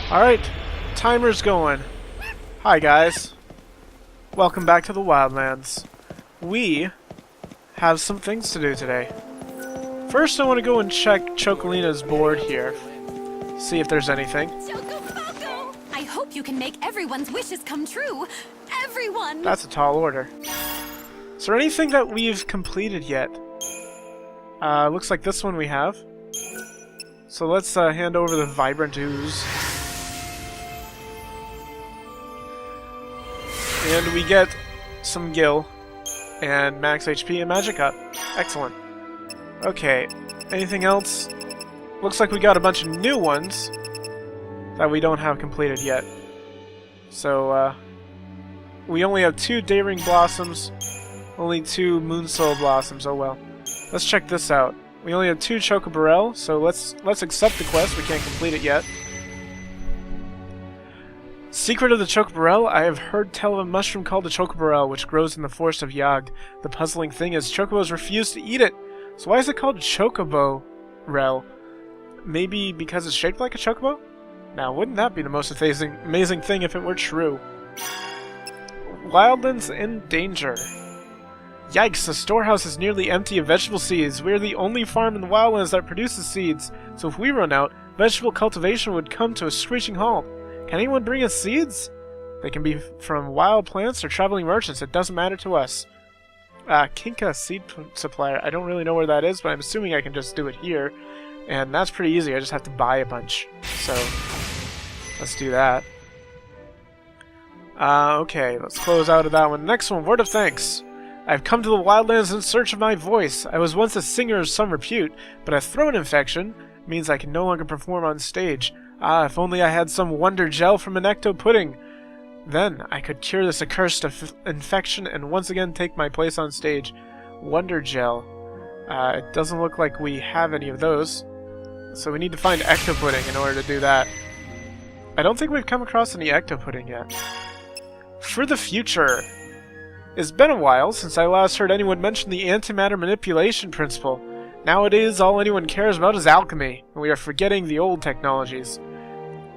Alright, timer's going. Hi guys. Welcome back to the Wildlands. We have some things to do today. First I want to go and check Chocolina's board here. See if there's anything. I hope you can make everyone's wishes come true. Everyone! That's a tall order. Is there anything that we've completed yet? Looks like this one we have. So let's hand over the Vibrant Ooze. And we get some Gil, and max HP and Magic Up. Excellent. Okay, anything else? Looks like we got a bunch of new ones that we don't have completed yet. So, we only have 2 Dayring Blossoms, only 2 Moonsoul Blossoms, oh well. Let's check this out. We only have 2 Chocobarel, so let's accept the quest, we can't complete it yet. Secret of the Chocobarel, I have heard tell of a mushroom called the Chocobarel, which grows in the forest of Yagd. The puzzling thing is, Chocobos refuse to eat it. So why is it called Chocobo-rel? Maybe because it's shaped like a Chocobo? Now, wouldn't that be the most amazing thing if it were true? Wildlands in danger. Yikes, the storehouse is nearly empty of vegetable seeds. We are the only farm in the Wildlands that produces seeds, so if we run out, vegetable cultivation would come to a screeching halt. Can anyone bring us seeds? They can be from wild plants or traveling merchants. It doesn't matter to us. Kinka Seed Supplier. I don't really know where that is, but I'm assuming I can just do it here. And that's pretty easy. I just have to buy a bunch. So, let's do that. Okay, let's close out of that one. Next one, Word of Thanks. I've come to the Wildlands in search of my voice. I was once a singer of some repute, but a throat infection means I can no longer perform on stage. If only I had some wonder gel from an ecto pudding. Then I could cure this accursed infection and once again take my place on stage. Wonder gel. It doesn't look like we have any of those. So we need to find ecto pudding in order to do that. I don't think we've come across any ecto pudding yet. For the future. It's been a while since I last heard anyone mention the antimatter manipulation principle. Nowadays, all anyone cares about is alchemy, and we are forgetting the old technologies.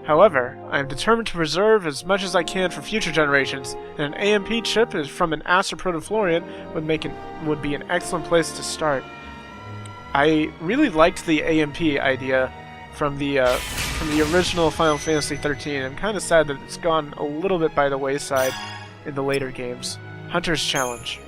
However, I am determined to preserve as much as I can for future generations, and an AMP chip from an Aster Protoflorian would be an excellent place to start. I really liked the AMP idea from the original Final Fantasy XIII. I'm kind of sad that it's gone a little bit by the wayside in the later games. Hunter's Challenge.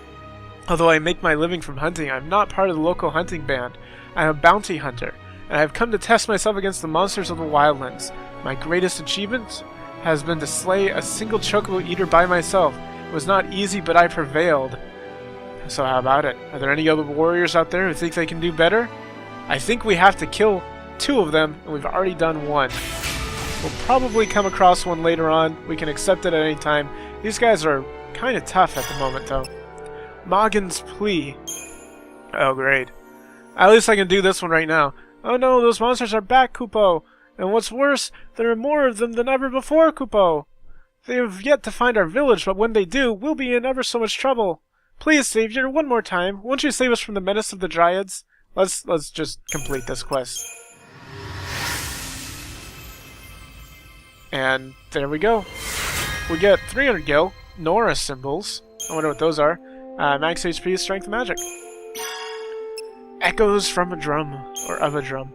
Although I make my living from hunting, I'm not part of the local hunting band. I'm a bounty hunter, and I have come to test myself against the monsters of the Wildlands. My greatest achievement has been to slay a single chocobo eater by myself. It was not easy, but I prevailed. So how about it? Are there any other warriors out there who think they can do better? I think we have to kill 2 of them, and we've already done 1. We'll probably come across one later on. We can accept it at any time. These guys are kind of tough at the moment, though. Moggin's Plea. Oh, great. At least I can do this one right now. Oh no, those monsters are back, Kupo! And what's worse, there are more of them than ever before, Kupo! They have yet to find our village, but when they do, we'll be in ever so much trouble. Please, Savior, one more time. Won't you save us from the menace of the Dryads? Let's just complete this quest. And there we go. We get 300 Gil, Nora symbols. I wonder what those are. Max HP, Strength, Magic. Echoes from a drum, or of a drum.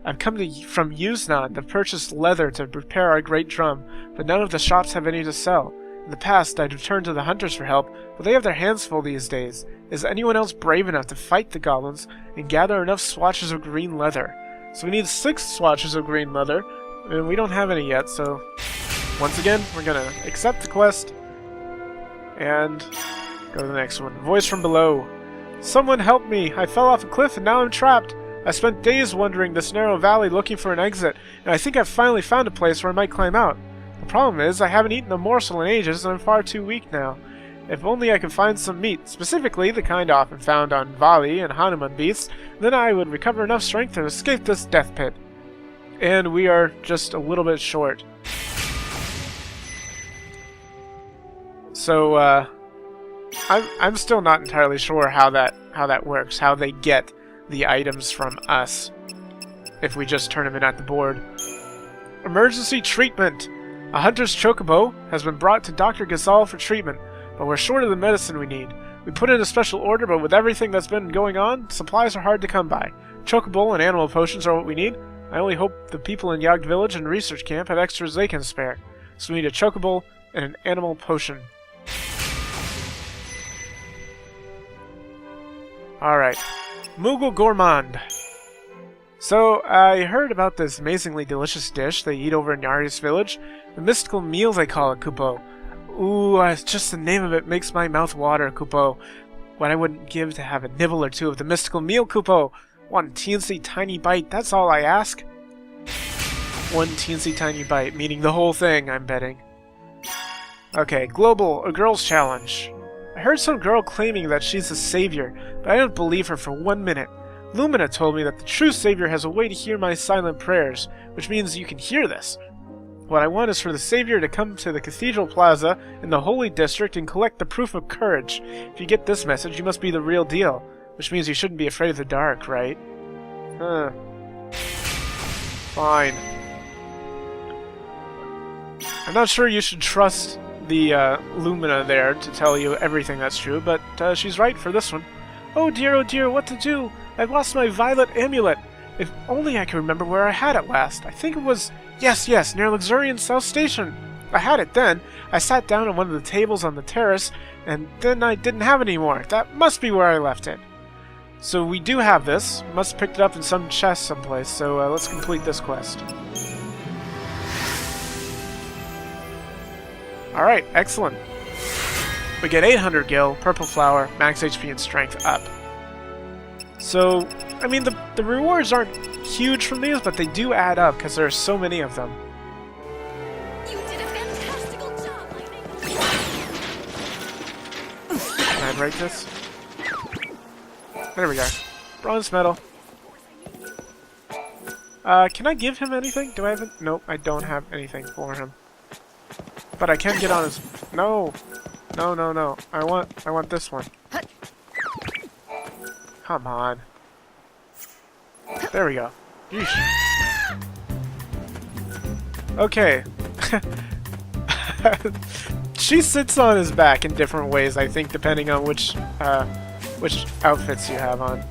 I've come from Uznod to purchase leather to prepare our great drum, but none of the shops have any to sell. In the past, I'd returned to the hunters for help, but they have their hands full these days. Is anyone else brave enough to fight the goblins and gather enough swatches of green leather? So we need 6 swatches of green leather, and we don't have any yet, so once again, we're gonna accept the quest and go to the next one. Voice from below. Someone help me! I fell off a cliff and now I'm trapped! I spent days wandering this narrow valley looking for an exit, and I think I've finally found a place where I might climb out. The problem is, I haven't eaten a morsel in ages and I'm far too weak now. If only I could find some meat, specifically the kind often found on Vali and Hanuman beasts, then I would recover enough strength to escape this death pit. And we are just a little bit short. So, I'm still not entirely sure how that works, how they get the items from us if we just turn them in at the board. Emergency treatment! A hunter's chocobo has been brought to Dr. Gazal for treatment, but we're short of the medicine we need. We put in a special order, but with everything that's been going on, supplies are hard to come by. Chocobo and animal potions are what we need. I only hope the people in Yogg Village and Research Camp have extras they can spare. So we need a chocobo and an animal potion. Alright. Moogle Gourmand. So, I heard about this amazingly delicious dish they eat over in Yari's village. The mystical meal they call it, Kupo. Ooh, just the name of it makes my mouth water, Kupo. What I wouldn't give to have a nibble or two of the mystical meal, Kupo. One teensy tiny bite, that's all I ask. One teensy tiny bite, meaning the whole thing, I'm betting. Okay, Global, a girl's challenge. I heard some girl claiming that she's a savior, but I don't believe her for 1 minute. Lumina told me that the true savior has a way to hear my silent prayers, which means you can hear this. What I want is for the savior to come to the Cathedral Plaza in the Holy District and collect the proof of courage. If you get this message, you must be the real deal, which means you shouldn't be afraid of the dark, right? Huh. Fine. I'm not sure you should trust the Lumina there to tell you everything that's true, but she's right for this one. Oh dear, what to do? I've lost my violet amulet. If only I could remember where I had it last. I think it was... Yes, near Luxurian South Station. I had it then. I sat down on one of the tables on the terrace, and then I didn't have it anymore. That must be where I left it. So we do have this. Must have picked it up in some chest someplace, so let's complete this quest. Alright, excellent. We get 800 gil, purple flower, max HP and strength up. So, I mean, the rewards aren't huge from these, but they do add up because there are so many of them. You did a fantastical job, Lightning. Can I break this? There we go. Bronze medal. Can I give him anything? Do I have it? Nope, I don't have anything for him. But I can get on his... No! No. I want this one. Come on. There we go. Yeesh. Okay. She sits on his back in different ways, I think, depending on which outfits you have on.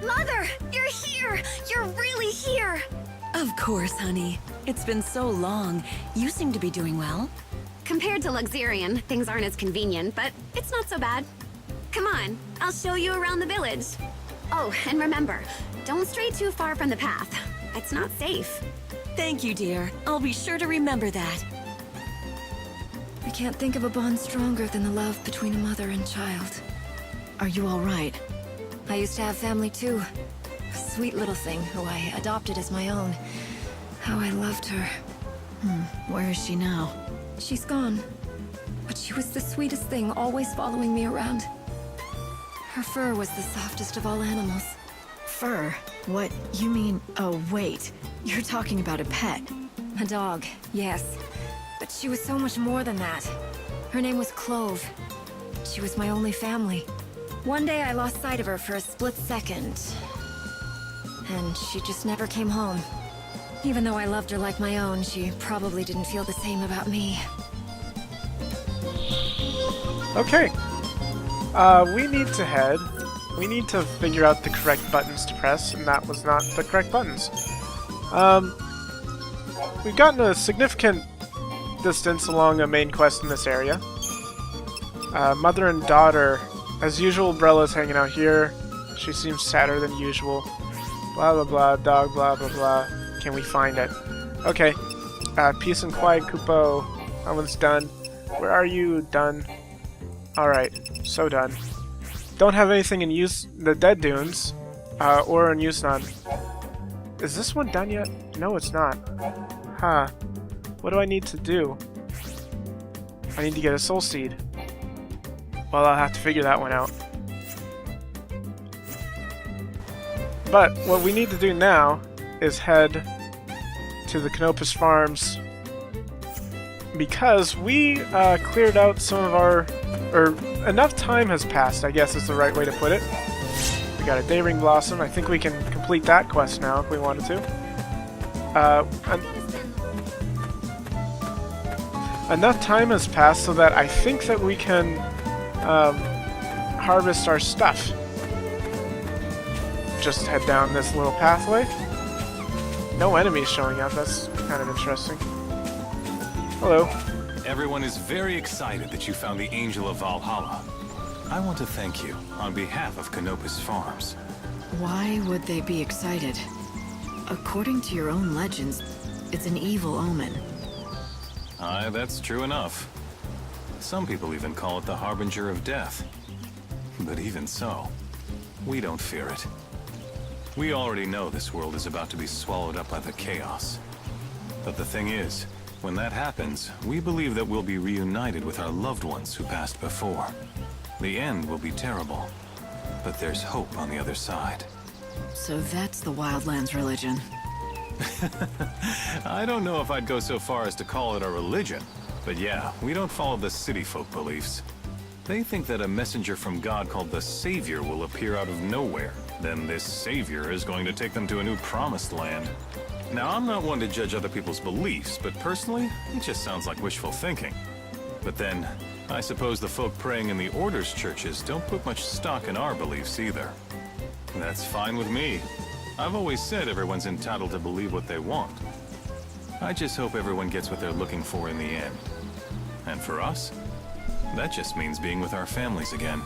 Mother, you're here! You're really here! Of course, honey. It's been so long. You seem to be doing well. Compared to Luxurian, things aren't as convenient, but it's not so bad. Come on, I'll show you around the village. Oh, and remember, don't stray too far from the path. It's not safe. Thank you, dear. I'll be sure to remember that. I can't think of a bond stronger than the love between a mother and child. Are you all right? I used to have family too. A sweet little thing who I adopted as my own. How I loved her. Where is she now? She's gone. But she was the sweetest thing, always following me around. Her fur was the softest of all animals. Fur? What? You mean... Oh, wait. You're talking about a pet. A dog, yes. But she was so much more than that. Her name was Clove. She was my only family. One day I lost sight of her for a split second. And she just never came home. Even though I loved her like my own, she probably didn't feel the same about me. Okay. We need to head. We need to figure out the correct buttons to press, and that was not the correct buttons. We've gotten a significant distance along a main quest in this area. Mother and daughter. As usual, Brella's hanging out here. She seems sadder than usual. Blah blah blah, dog blah blah blah. Can we find it? Okay. Peace and quiet, Kupo. That one's done. Where are you? Done. Alright, so done. Don't have anything in use the Dead Dunes, or in Yusnan. Is this one done yet? No, it's not. Huh. What do I need to do? I need to get a soul seed. Well, I'll have to figure that one out. But what we need to do now is head to the Canopus Farms because we cleared out some of our... or enough time has passed, I guess is the right way to put it. We got a Daybring Blossom. I think we can complete that quest now if we wanted to. Enough time has passed so that I think that we can harvest our stuff. Just head down this little pathway. No enemies showing up, that's kind of interesting. Hello. Everyone is very excited that you found the Angel of Valhalla. I want to thank you on behalf of Canopus Farms. Why would they be excited? According to your own legends, it's an evil omen. Aye, that's true enough. Some people even call it the Harbinger of Death. But even so, we don't fear it. We already know this world is about to be swallowed up by the chaos. But the thing is, when that happens, we believe that we'll be reunited with our loved ones who passed before. The end will be terrible, but there's hope on the other side. So that's the Wildlands religion. I don't know if I'd go so far as to call it a religion, but yeah, we don't follow the city folk beliefs. They think that a messenger from God called the Savior will appear out of nowhere. Then this Savior is going to take them to a new promised land. Now, I'm not one to judge other people's beliefs, but personally, it just sounds like wishful thinking. But then, I suppose the folk praying in the Order's churches don't put much stock in our beliefs either. That's fine with me. I've always said everyone's entitled to believe what they want. I just hope everyone gets what they're looking for in the end. And for us, that just means being with our families again.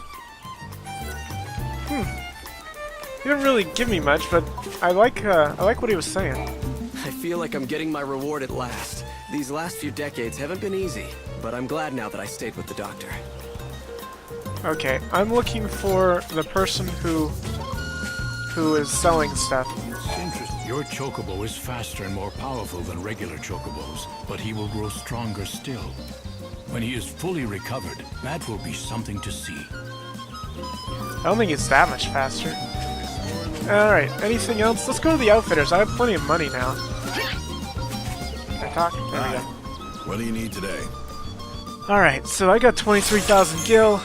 He didn't really give me much, but I like what he was saying. I feel like I'm getting my reward at last. These last few decades haven't been easy, but I'm glad now that I stayed with the doctor. Okay, I'm looking for the person who is selling stuff. Interesting. Your chocobo is faster and more powerful than regular chocobos, but he will grow stronger still. When he is fully recovered, that will be something to see. I don't think it's that much faster. Alright, anything else? Let's go to the outfitters. I have plenty of money now. Can I talk? There we go. What do you need today? Alright, so I got 23,000 gil.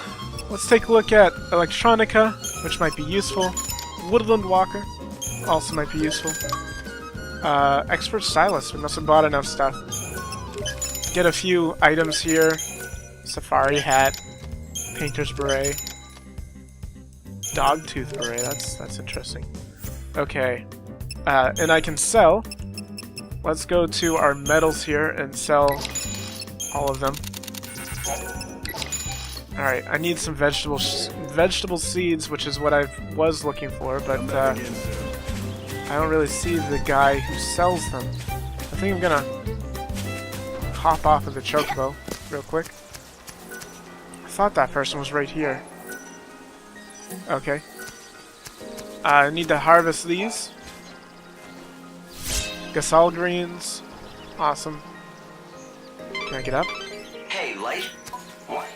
Let's take a look at Electronica, which might be useful. Woodland Walker, also might be useful. Expert Stylist, we must have bought enough stuff. Get a few items here. Safari Hat, Painter's Beret. Dogtooth Beret, that's interesting. Okay, and I can sell. Let's go to our metals here and sell all of them. Alright, I need some vegetable seeds, which is what I was looking for, but I don't really see the guy who sells them. I think I'm gonna hop off of the chocobo real quick. I thought that person was right here. Okay. I need to harvest these. Gasol greens. Awesome. Can I get up? Hey, Light. What?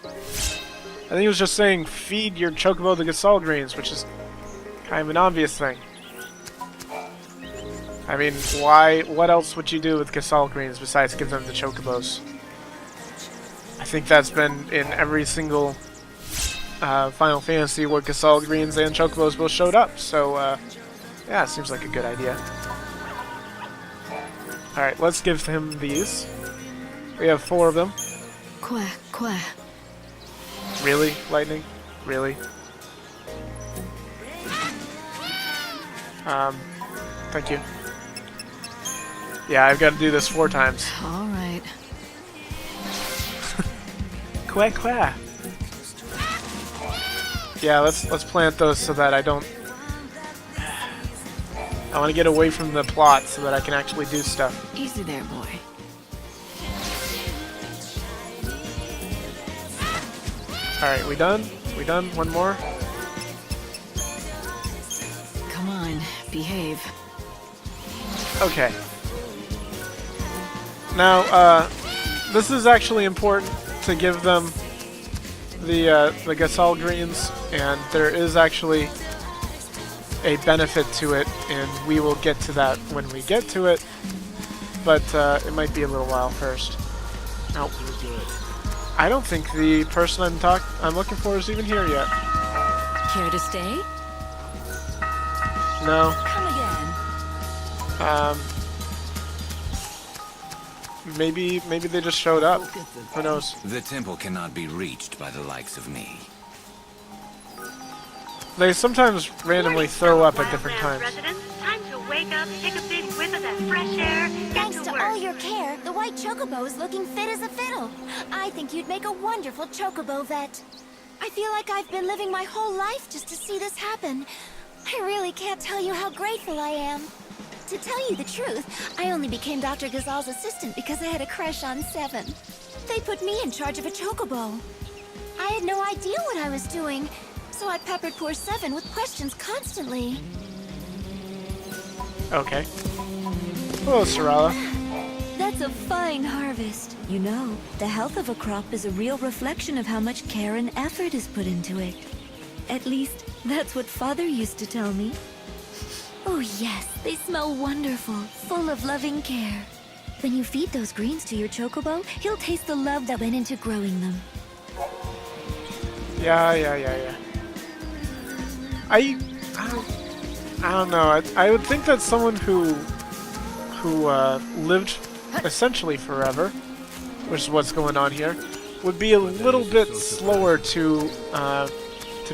I think it was just saying feed your chocobo the Gasol greens, which is kind of an obvious thing. I mean, what else would you do with Gasol greens besides give them the chocobos? I think that's been in every single Final Fantasy where Gasol greens and chocobos both showed up, so yeah, it seems like a good idea. Alright, let's give him these. We have 4 of them. Quack, quack. Really? Lightning? Really? Thank you. Yeah, I've got to do this 4 times. All right. Quack quack. Yeah, let's plant those so that I don't... I want to get away from the plot so that I can actually do stuff. Easy there, boy. Alright, we done? We done? One more? Come on, behave. Okay. Now, this is actually important to give them the Gasol greens, and there is actually a benefit to it, and we will get to that when we get to it, but it might be a little while first. Nope. I don't think the person I'm looking for is even here yet. Care to stay? No. Come again. Maybe they just showed up. Who knows? The temple cannot be reached by the likes of me. They sometimes randomly throw up at different times. Residents, time to wake up, take a big whiff of that fresh air. Thanks to all your care, the white chocobo is looking fit as a fiddle. I think you'd make a wonderful chocobo vet. I feel like I've been living my whole life just to see this happen. I really can't tell you how grateful I am. To tell you the truth, I only became Dr. Gazal's assistant because I had a crush on Seven. They put me in charge of a chocobo. I had no idea what I was doing, so I peppered poor Seven with questions constantly. Okay. Hello, Sarala. That's a fine harvest. You know, the health of a crop is a real reflection of how much care and effort is put into it. At least, that's what Father used to tell me. Oh yes, they smell wonderful, full of loving care. When you feed those greens to your chocobo, he'll taste the love that went into growing them. Yeah. I don't know. I would think that someone who lived essentially forever, which is what's going on here, would be a little bit slower to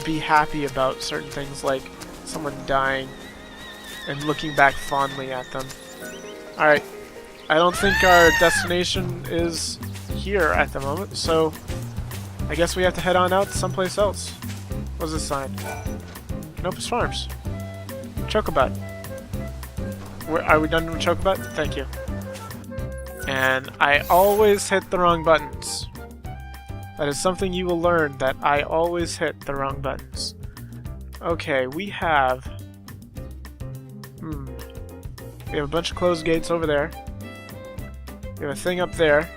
be happy about certain things like someone dying and looking back fondly at them. Alright, I don't think our destination is here at the moment, so I guess we have to head on out to someplace else. What's this sign? Canopus Farms. Chocobot. Are we done with Chocobot? Thank you. And I always hit the wrong buttons. That is something you will learn, that I always hit the wrong buttons. Okay, we have... We have a bunch of closed gates over there. We have a thing up there.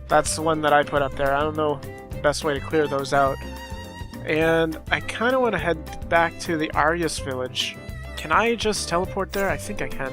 That's the one that I put up there. I don't know the best way to clear those out. And I kind of want to head back to the Arius village. Can I just teleport there? I think I can.